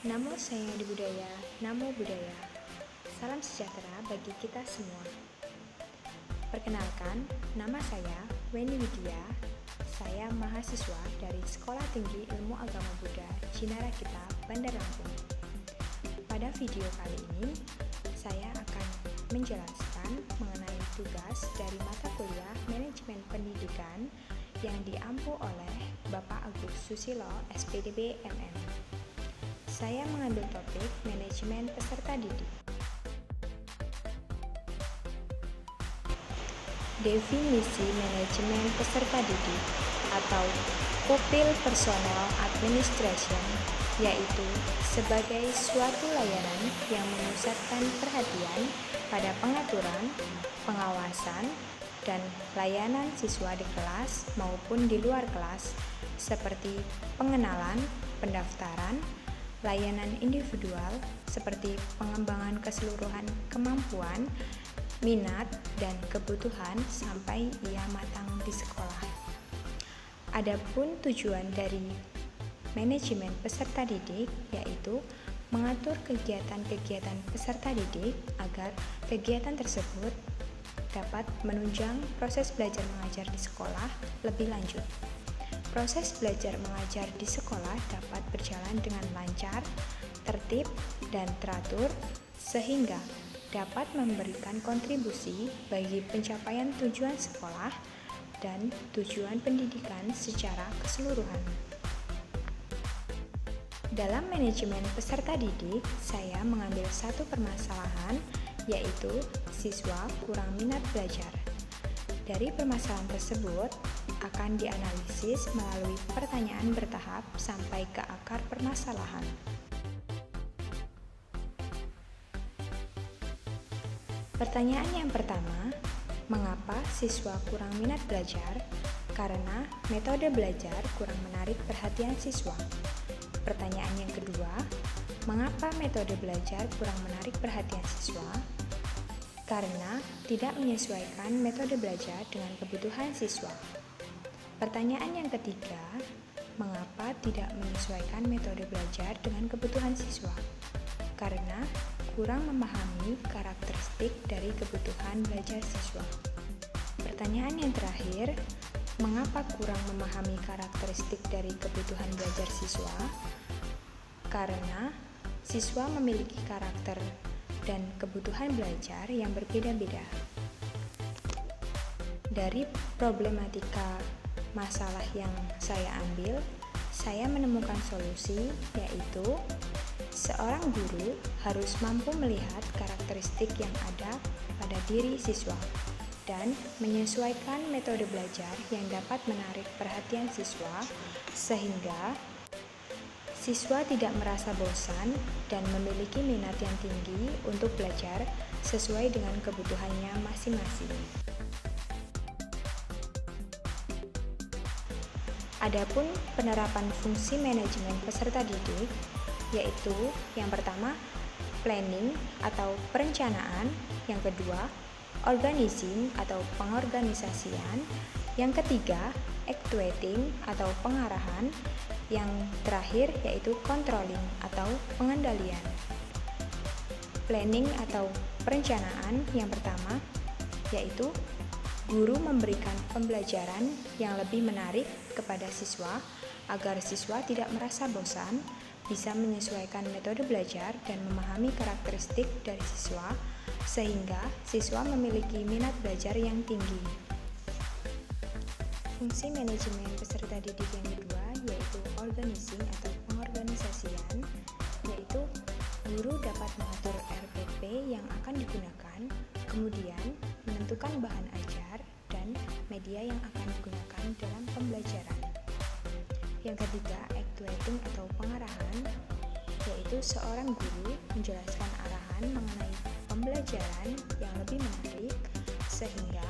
Namo Sayang Budaya, Namo Buddhaya. Salam sejahtera bagi kita semua. Perkenalkan, nama saya Weni Widya. Saya mahasiswa dari Sekolah Tinggi Ilmu Agama Buddha Cinarakita, Bandar Lampung. Pada video kali ini, saya akan menjelaskan mengenai tugas dari mata kuliah Manajemen Pendidikan yang diampu oleh Bapak Agus Susilo, SPDB MM. Saya mengambil topik manajemen peserta didik. Definisi manajemen peserta didik atau Pupil Personnel Administration yaitu sebagai suatu layanan yang memusatkan perhatian pada pengaturan, pengawasan, dan layanan siswa di kelas maupun di luar kelas seperti pengenalan, pendaftaran, layanan individual seperti pengembangan keseluruhan kemampuan, minat, dan kebutuhan sampai ia matang di sekolah. Adapun tujuan dari manajemen peserta didik yaitu mengatur kegiatan-kegiatan peserta didik agar kegiatan tersebut dapat menunjang proses belajar mengajar di sekolah lebih lanjut. Proses belajar mengajar di sekolah dapat berjalan dengan lancar, tertib, dan teratur sehingga dapat memberikan kontribusi bagi pencapaian tujuan sekolah dan tujuan pendidikan secara keseluruhan. Dalam manajemen peserta didik, saya mengambil satu permasalahan yaitu siswa kurang minat belajar. Dari permasalahan tersebut akan dianalisis melalui pertanyaan bertahap sampai ke akar permasalahan. Pertanyaan yang pertama, mengapa siswa kurang minat belajar? Karena metode belajar kurang menarik perhatian siswa. Pertanyaan yang kedua, mengapa metode belajar kurang menarik perhatian siswa? Karena tidak menyesuaikan metode belajar dengan kebutuhan siswa. Pertanyaan yang ketiga, mengapa tidak menyesuaikan metode belajar dengan kebutuhan siswa? Karena kurang memahami karakteristik dari kebutuhan belajar siswa. Pertanyaan yang terakhir, mengapa kurang memahami karakteristik dari kebutuhan belajar siswa? Karena siswa memiliki karakter dan kebutuhan belajar yang berbeda-beda. Dari problematika masalah yang saya ambil, saya menemukan solusi yaitu seorang guru harus mampu melihat karakteristik yang ada pada diri siswa dan menyesuaikan metode belajar yang dapat menarik perhatian siswa sehingga siswa tidak merasa bosan dan memiliki minat yang tinggi untuk belajar sesuai dengan kebutuhannya masing-masing. Adapun penerapan fungsi manajemen peserta didik yaitu yang pertama planning atau perencanaan, yang kedua organizing atau pengorganisasian, yang ketiga actuating atau pengarahan, yang terakhir yaitu controlling atau pengendalian. Planning atau perencanaan yang pertama yaitu guru memberikan pembelajaran yang lebih menarik kepada siswa agar siswa tidak merasa bosan, bisa menyesuaikan metode belajar dan memahami karakteristik dari siswa sehingga siswa memiliki minat belajar yang tinggi. Fungsi manajemen peserta didik yang kedua yaitu organizing atau pengorganisasian, yaitu guru dapat mengatur RPP yang akan digunakan, kemudian menentukan bahan ajar dan media yang akan digunakan dalam pembelajaran. Yang ketiga, actuating atau pengarahan, yaitu seorang guru menjelaskan arahan mengenai pembelajaran yang lebih menarik sehingga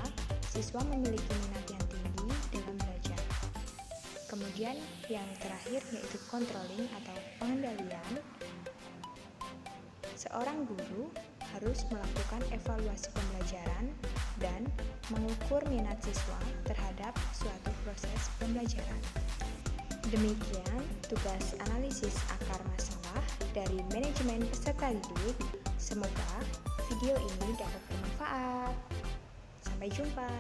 siswa memiliki minat yang tinggi dalam belajar. Kemudian yang terakhir yaitu controlling atau pengendalian. Seorang guru harus melakukan evaluasi pembelajaran dan mengukur minat siswa terhadap suatu proses pembelajaran. Demikian tugas analisis akar masalah dari Manajemen Peserta Didik. Semoga video ini dapat bermanfaat. Sampai jumpa.